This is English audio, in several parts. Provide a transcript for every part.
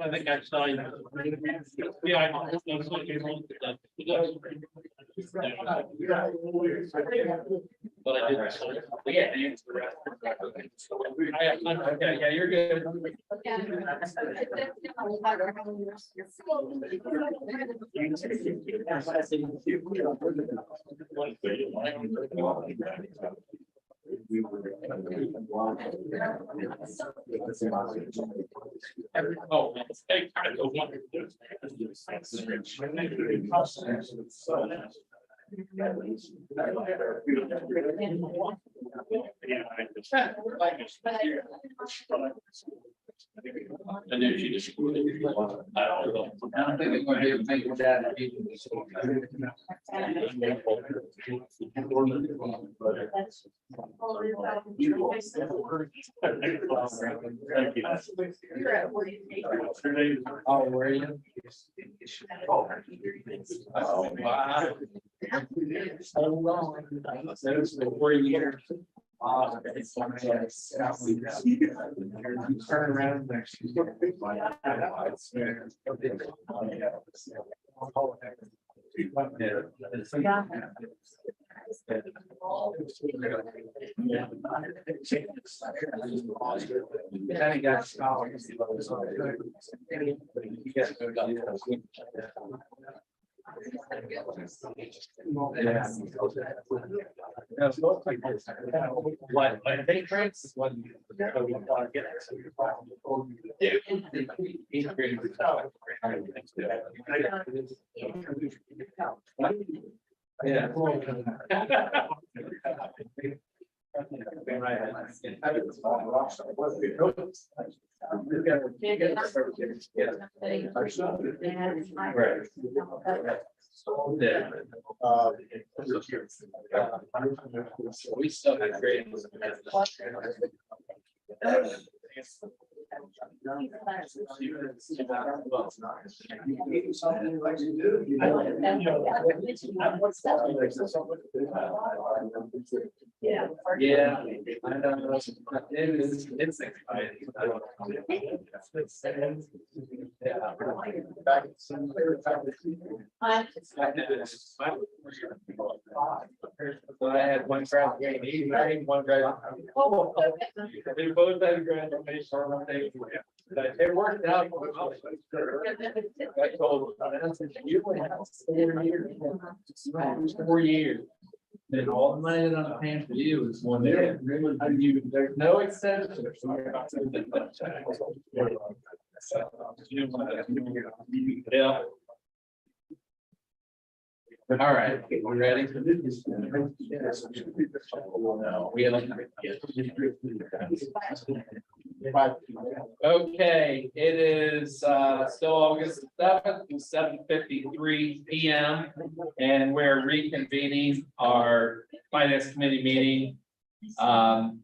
I think I saw you. Yeah, I know. That's what you want. But I didn't. Yeah, you're good. Oh, hey, I don't want I knew she just. I don't know. I don't think they're going to be able to make that. Oh, were you? Oh, wow. So long. That's 4 years. Turn around next year. Then he got scholars. What, like they tricks? What? Yeah. We still have great. Yeah, I don't know. It's exciting. So I had one graduate, 89, one graduate. They both had graduation. It worked out. I told them, you went out 4 years. 4 years. Then all the money that I'm paying for you is 1 year. There's no extension. Yeah. All right, we ready? Okay, it is still August 7th, 7:53 p.m. and we're reconvening our finance committee meeting.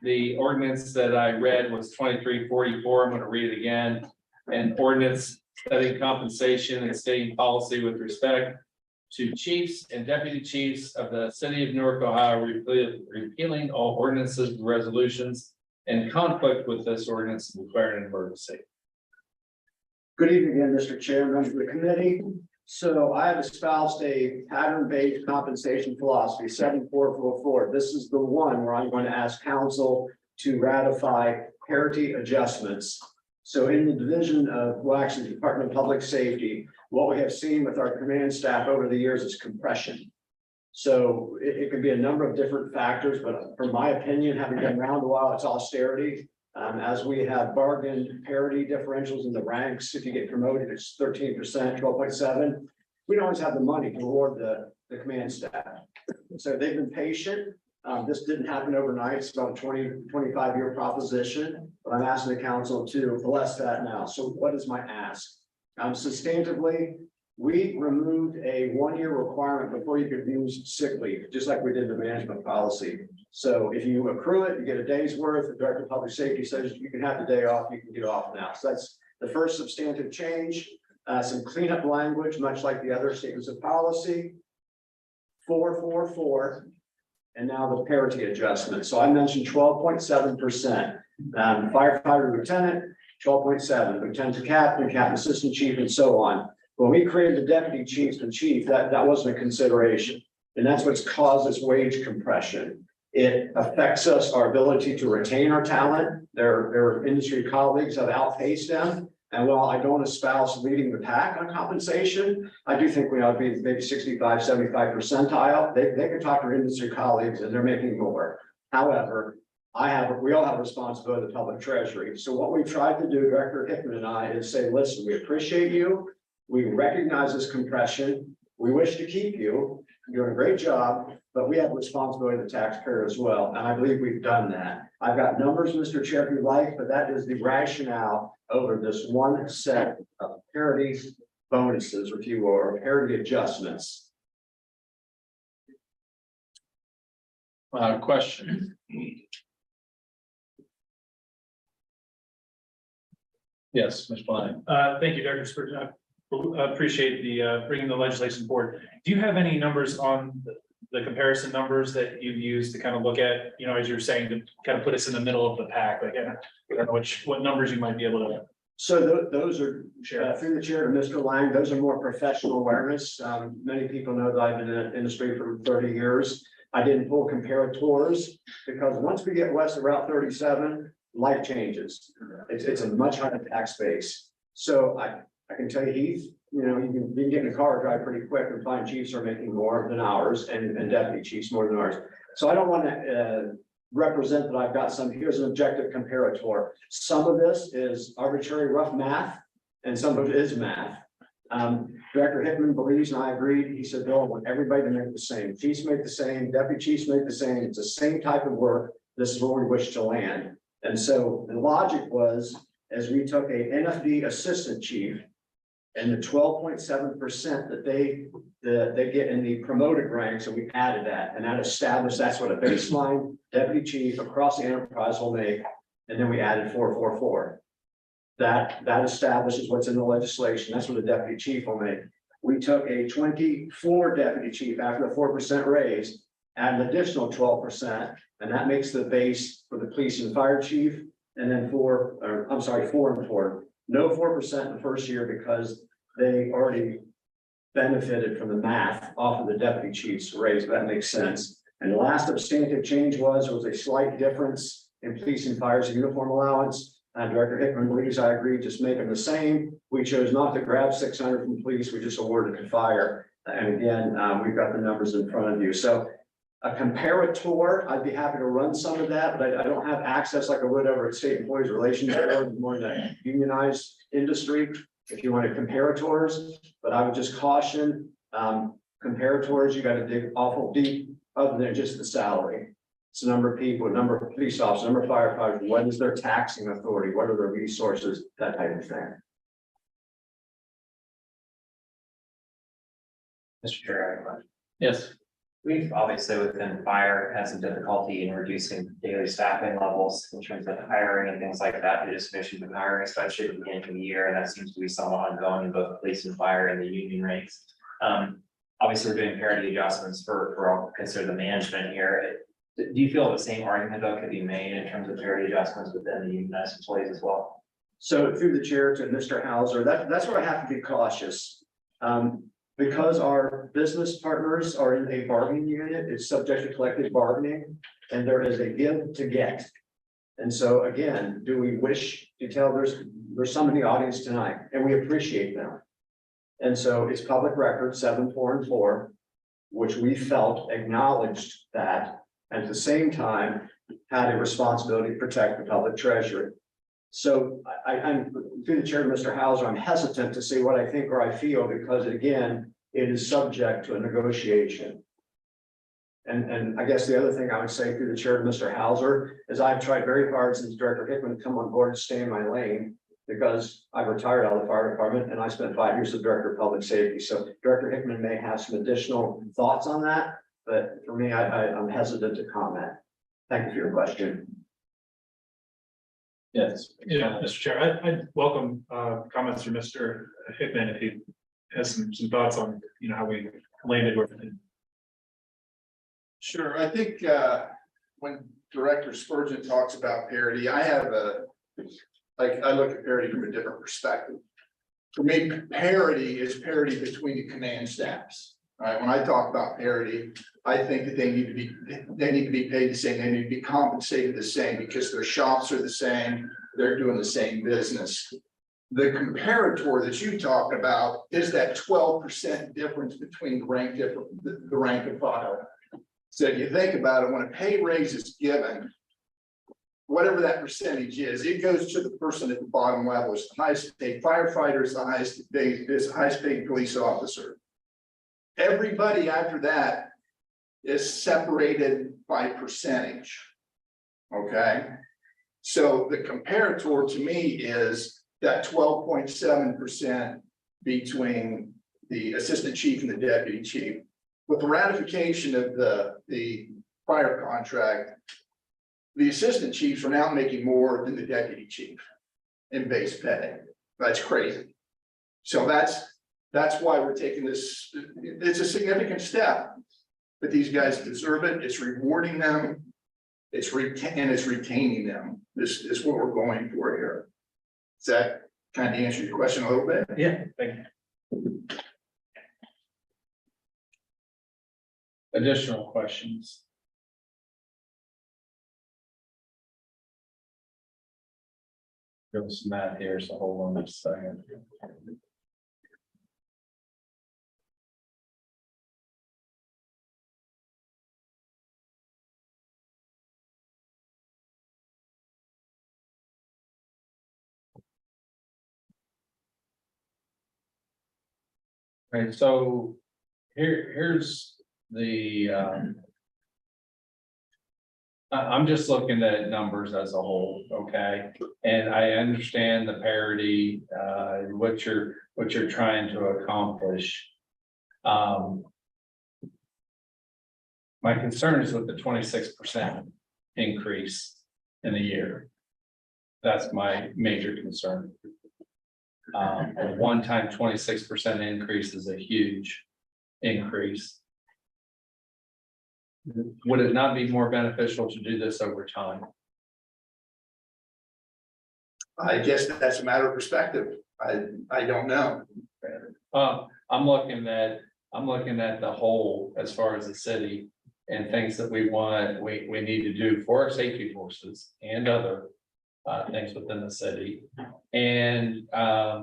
The ordinance that I read was 2344. I'm going to read it again. An ordinance setting compensation and stating policy with respect to chiefs and deputy chiefs of the city of Newark, Ohio, repealing all ordinances and resolutions in conflict with this ordinance and declaring an emergency. Good evening again, Mr. Chair, members of the committee. So I have espoused a pattern-based compensation philosophy, 7444. This is the one where I'm going to ask council to ratify parity adjustments. So in the division of, well, actually, the Department of Public Safety, what we have seen with our command staff over the years is compression. So it could be a number of different factors, but from my opinion, having been around a while, it's austerity. As we have bargained parity differentials in the ranks, if you get promoted, it's 13%, 12.7. We don't always have the money to reward the command staff. So they've been patient. This didn't happen overnight. It's about a 25-year proposition, but I'm asking the council to bless that now. So what is my ask? Substantively, we removed a 1-year requirement before you could use sick leave, just like we did in the management policy. So if you accrue it, you get a day's worth. The Director of Public Safety says you can have the day off, you can get off now. So that's the first substantive change. Some cleanup language, much like the other statements of policy. 444, and now the parity adjustment. So I mentioned 12.7%. Firefighter lieutenant, 12.7, lieutenant captain, captain assistant chief, and so on. When we created the deputy chief and chief, that wasn't a consideration. And that's what's caused this wage compression. It affects us, our ability to retain our talent. Their industry colleagues have outpaced them. And while I don't espouse leading the pack on compensation, I do think we ought to be maybe 65, 75 percentile. They can talk to our industry colleagues and they're making more. However, we all have a responsibility to the public treasury. So what we tried to do, Director Hickman and I, is say, listen, we appreciate you. We recognize this compression. We wish to keep you. You're doing a great job, but we have a responsibility to the taxpayer as well. And I believe we've done that. I've got numbers, Mr. Chair, if you like, but that is the rationale over this one set of parity bonuses, if you will, or parity adjustments. Question. Yes, Ms. Blind. Thank you, Dr. Spurgeon. I appreciate the bringing the legislation forward. Do you have any numbers on the comparison numbers that you've used to kind of look at, you know, as you're saying, to kind of put us in the middle of the pack? Like, I don't know what numbers you might be able to So those are share. through the chair to Mr. Lang, those are more professional awareness. Many people know that I've been in the industry for 30 years. I didn't pull comparators because once we get west of Route 37, life changes. It's a much higher tax base. So I can tell you, Heath, you know, you can get in a car, drive pretty quick and find chiefs are making more than ours and deputy chiefs more than ours. So I don't want to represent that I've got some, here's an objective comparator. Some of this is arbitrary rough math and some of it is math. Director Hickman believes, and I agreed, he said, Bill, I want everybody to make the same. Chiefs make the same, deputy chiefs make the same. It's the same type of work. This is where we wish to land. And so the logic was, as we took a NFD assistant chief and the 12.7% that they get in the promoted ranks, and we added that, and that established that's what a baseline deputy chief across the enterprise will make. And then we added 444. That establishes what's in the legislation. That's what a deputy chief will make. We took a 24 deputy chief after the 4% raise, add an additional 12%, and that makes the base for the police and fire chief. And then 4 and 4. No 4% in the first year because they already benefited from the math off of the deputy chief's raise. That makes sense. And the last substantive change was a slight difference in police and fire's uniform allowance. Director Hickman believes I agree, just make them the same. We chose not to grab 600 from police. We just awarded to fire. And again, we've got the numbers in front of you. So a comparator, I'd be happy to run some of that, but I don't have access like I would over at State Employees Relations Board, more in the unionized industry. If you want to comparators, but I would just caution comparators, you got to dig awful deep other than just the salary. It's the number of people, number of police officers, number of firefighters, what is their taxing authority, what are their resources, that type of thing. Mr. Chair, I have a question. Yes. We've obviously within fire had some difficulty in reducing daily staffing levels in terms of hiring and things like that. There's some issues with hiring, especially at the beginning of the year, and that seems to be somewhat ongoing in both police and fire and the union ranks. Obviously, we're doing parity adjustments for all consider the management here. Do you feel the same argument though could be made in terms of parity adjustments within the unionized employees as well? So through the chair to Mr. Hauser, that's where I have to be cautious. Because our business partners are in a bargaining unit, it's subject to collective bargaining, and there is a give to get. And so again, do we wish to tell there's some in the audience tonight, and we appreciate them. And so it's public record 7, 4, and 4, which we felt acknowledged that, and at the same time had a responsibility to protect the public treasury. So I'm through the chair, Mr. Hauser, I'm hesitant to say what I think or I feel because again, it is subject to a negotiation. And I guess the other thing I would say through the chair, Mr. Hauser, is I've tried very hard since Director Hickman come on board to stay in my lane because I retired out of the fire department and I spent 5 years as Director of Public Safety. So Director Hickman may have some additional thoughts on that, but for me, I'm hesitant to comment. Thank you for your question. Yes. Yeah, Mr. Chair, I welcome comments from Mr. Hickman if he has some thoughts on, you know, how we landed with it. Sure, I think when Director Spurgeon talks about parity, I have like, I look at parity from a different perspective. For me, parity is parity between the command staffs. All right, when I talk about parity, I think that they need to be paid the same, they need to be compensated the same because their shops are the same, they're doing the same business. The comparator that you talk about is that 12% difference between the rank and file. So if you think about it, when a pay raise is given, whatever that percentage is, it goes to the person at the bottom level. It's the highest paid firefighter, is the highest paid police officer. Everybody after that is separated by percentage. Okay, so the comparator to me is that 12.7% between the assistant chief and the deputy chief. With the ratification of the fire contract, the assistant chiefs are now making more than the deputy chief in base pay. That's crazy. So that's why we're taking this. It's a significant step, but these guys deserve it. It's rewarding them. It's retaining them. This is what we're going for here. Does that kind of answer your question a little bit? Yeah, thank you. Additional questions? Give us Matt here, so hold on just a second. Okay, so here's the I'm just looking at numbers as a whole, okay? And I understand the parity, what you're trying to accomplish. My concern is with the 26% increase in a year. That's my major concern. A one-time 26% increase is a huge increase. Would it not be more beneficial to do this over time? I guess that's a matter of perspective. I don't know. I'm looking at the whole as far as the city and things that we need to do for our safety forces and other things within the city. And I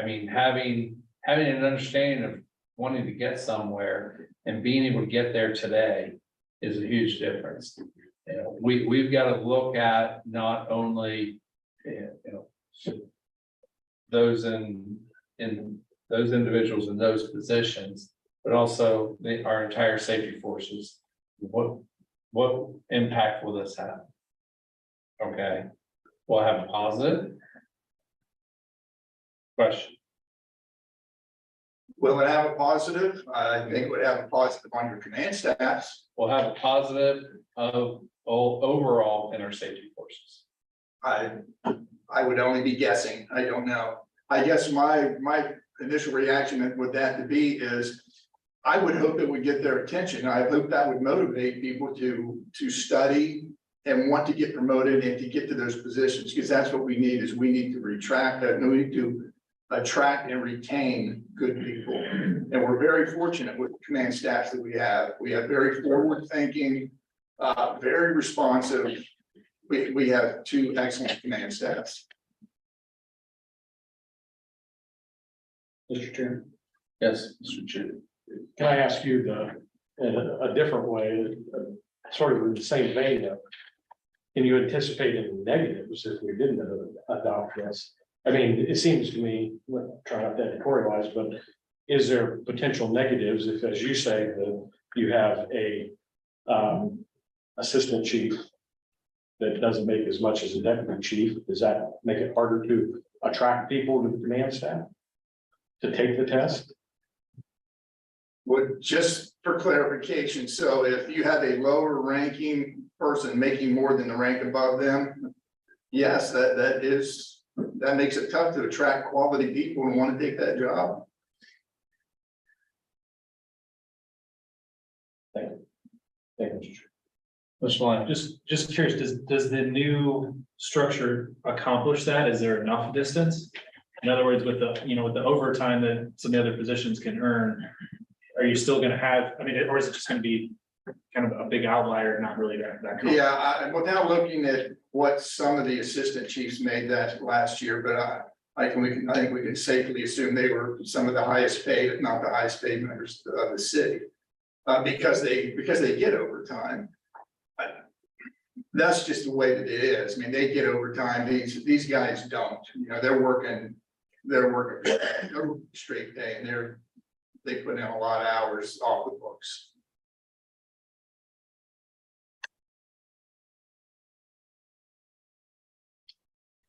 mean, having an understanding of wanting to get somewhere and being able to get there today is a huge difference. You know, we've got to look at not only, those in those individuals in those positions, but also our entire safety forces. What impact will this have? Okay, we'll have a positive question. Will it have a positive? I think it would have a positive on your command staffs. We'll have a positive of overall in our safety forces. I would only be guessing. I don't know. I guess my initial reaction with that to be is I would hope it would get their attention. I hope that would motivate people to study and want to get promoted and to get to those positions, because that's what we need. Is we need to attract and retain good people. And we're very fortunate with the command staffs that we have. We have very forward thinking, very responsive. We have two excellent command staffs. Mr. Chairman, Yes, Mr. Chair. can I ask you in a different way, sort of in the same vein of, can you anticipate any negatives if we didn't adopt this? I mean, it seems to me, try not to editorialize, but is there potential negatives if, as you say, that you have a assistant chief that doesn't make as much as a deputy chief? Does that make it harder to attract people to the command staff to take the test? Well, just for clarification, so if you have a lower ranking person making more than the rank above them, yes, that makes it tough to attract quality people and want to take that job. Thank you. Thank you, Mr. Chair. Mr. Lyon. Just curious, does the new structure accomplish that? Is there enough distance? In other words, with the, with the overtime that some of the other positions can earn, are you still gonna have, I mean, or is it just gonna be kind of a big outlier, not really that? Yeah, without looking at what some of the assistant chiefs made that last year, but I think we can safely assume they were some of the highest paid, if not the highest paid members of the city. Because they get overtime. That's just the way that it is. I mean, they get overtime. These guys don't, they're working straight day and they put in a lot of hours off the books.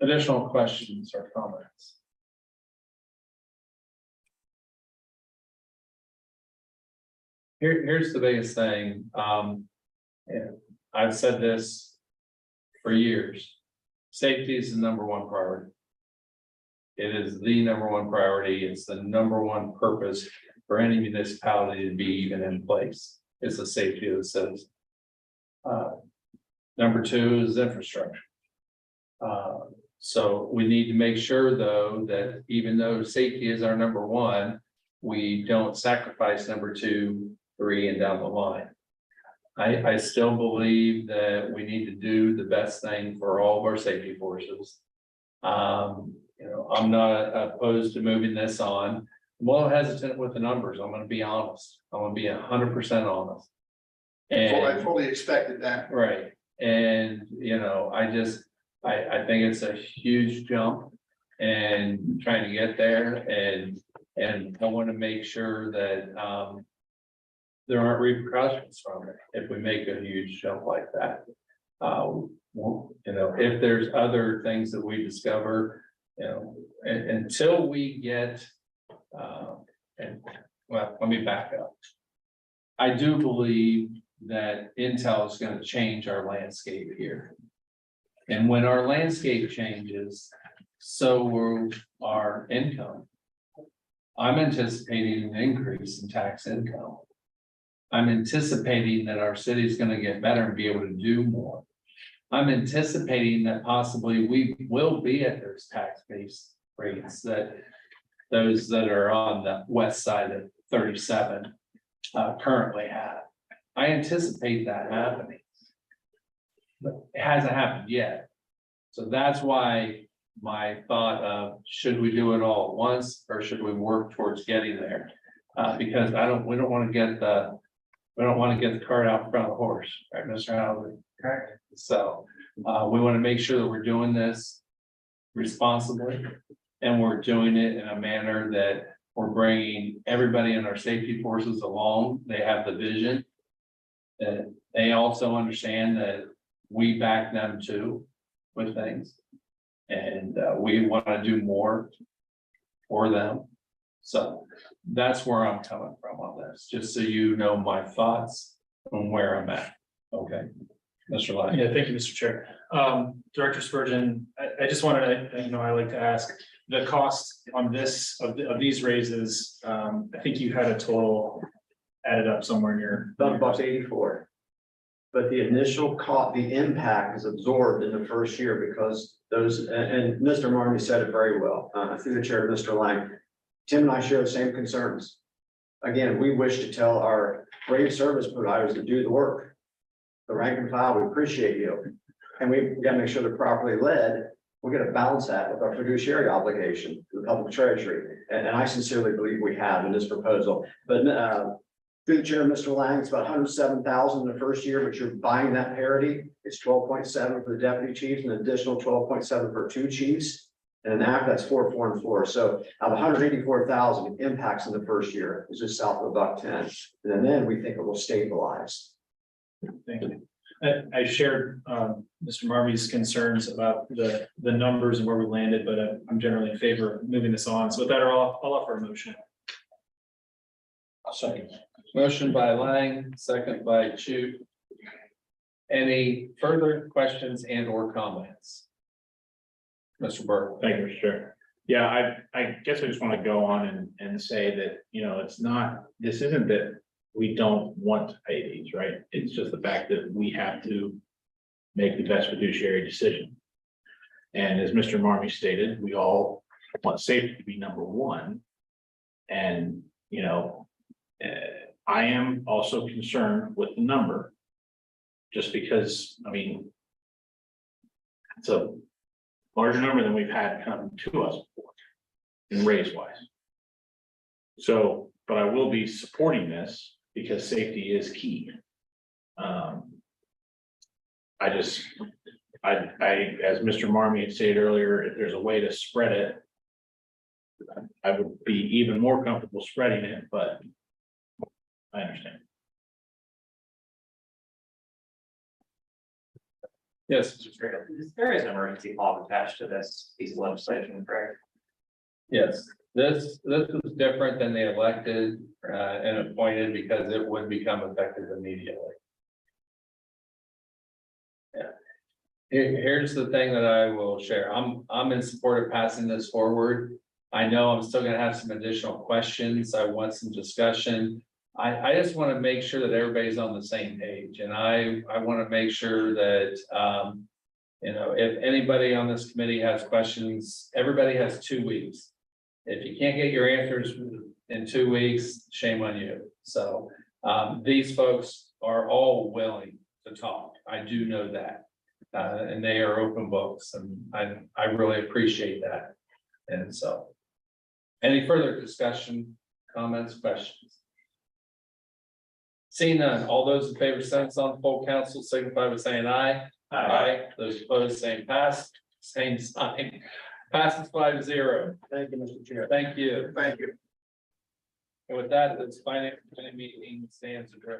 Additional questions or comments? Here's the biggest thing. And I've said this for years. Safety is the number one priority. It is the number one priority. It's the number one purpose for any municipality to be even in place. It's the safety of the citizens. Number two is infrastructure. So we need to make sure, though, that even though safety is our number one, we don't sacrifice number 2, 3, and down the line. I still believe that we need to do the best thing for all of our safety forces. I'm not opposed to moving this on. I'm a little hesitant with the numbers. I'm going to be honest. I'm going to be 100% honest. I fully expected that. Right. And, I think it's a huge jump and trying to get there and I want to make sure that, there aren't repercussions from it if we make a huge jump like that. If there's other things that we discover, until we get, let me back up. I do believe that Intel is going to change our landscape here. And when our landscape changes, so will our income. I'm anticipating an increase in tax income. I'm anticipating that our city is going to get better and be able to do more. I'm anticipating that possibly we will be at those tax base rates that those that are on the west side of 37 currently have. I anticipate that happening. But it hasn't happened yet. So that's why my thought of should we do it all at once or should we work towards getting there? Because we don't want to get the cart out in front of the horse, right, Mr. Howard? Correct. So we want to make sure that we're doing this responsibly and we're doing it in a manner that we're bringing everybody in our safety forces along. They have the vision. That they also understand that we back them too with things. And we want to do more for them. So that's where I'm coming from on this, just so you know my thoughts on where I'm at. Okay. Mr. Lyon. Yeah, thank you, Mr. Chair. Director Spurgeon, I just wanted to, I like to ask the cost on this of these raises. I think you had a total added up somewhere near About $1.84. But the initial cost, the impact is absorbed in the first year because those, and Mr. Marmy said it very well, through the chair, Mr. Lang. Tim and I share the same concerns. Again, we wish to tell our brave service providers to do the work. The rank and file, we appreciate you. And we got to make sure they're properly led. We're going to balance that with our fiduciary obligation to the public treasury. And I sincerely believe we have in this proposal. But through the chair, Mr. Lang, it's about 107,000 in the first year, but you're buying that parity. It's 12.7 for the deputy chiefs and an additional 12.7 for 2 chiefs. And an act that's 4, 4, and 4. So out of 184,000 impacts in the first year, is just south of $1.10. And then we think it will stabilize. Thank you. I shared Mr. Marmy's concerns about the numbers and where we landed, but I'm generally in favor of moving this on. So with that, I'll offer a motion. I'll second. Motion by Lang, second by Chu. Any further questions and or comments? Mr. Burke. Thank you, Mr. Chair. Yeah, I guess I just want to go on and say that, it's not, this isn't that we don't want to pay these, right? It's just the fact that we have to make the best fiduciary decision. And as Mr. Marmee stated, we all want safety to be number one. And, you know, I am also concerned with the number. Just because, I mean, it's a larger number than we've had come to us before in raise wise. So, but I will be supporting this because safety is key. As Mr. Marmee had stated earlier, if there's a way to spread it, I would be even more comfortable spreading it, but I understand. Yes, There is an emergency clause attached to this piece of legislation, correct? yes, this is different than the elected and appointed because it would become effective immediately. Yeah. Here's the thing that I will share. I'm in support of passing this forward. I know I'm still gonna have some additional questions. I want some discussion. I just want to make sure that everybody's on the same page, and I want to make sure that, you know, if anybody on this committee has questions, everybody has 2 weeks. If you can't get your answers in 2 weeks, shame on you. So, these folks are all willing to talk. I do know that. And they are open books, and I really appreciate that. And so, any further discussion, comments, questions? Seeing none, all those in favor, sentence on full council signify by saying aye. Aye. Those opposed, same pass, same sign. Passes 5-0. Thank you, Mr. Chair. Thank you. Thank you. And with that, this finance committee meeting stands adjourned.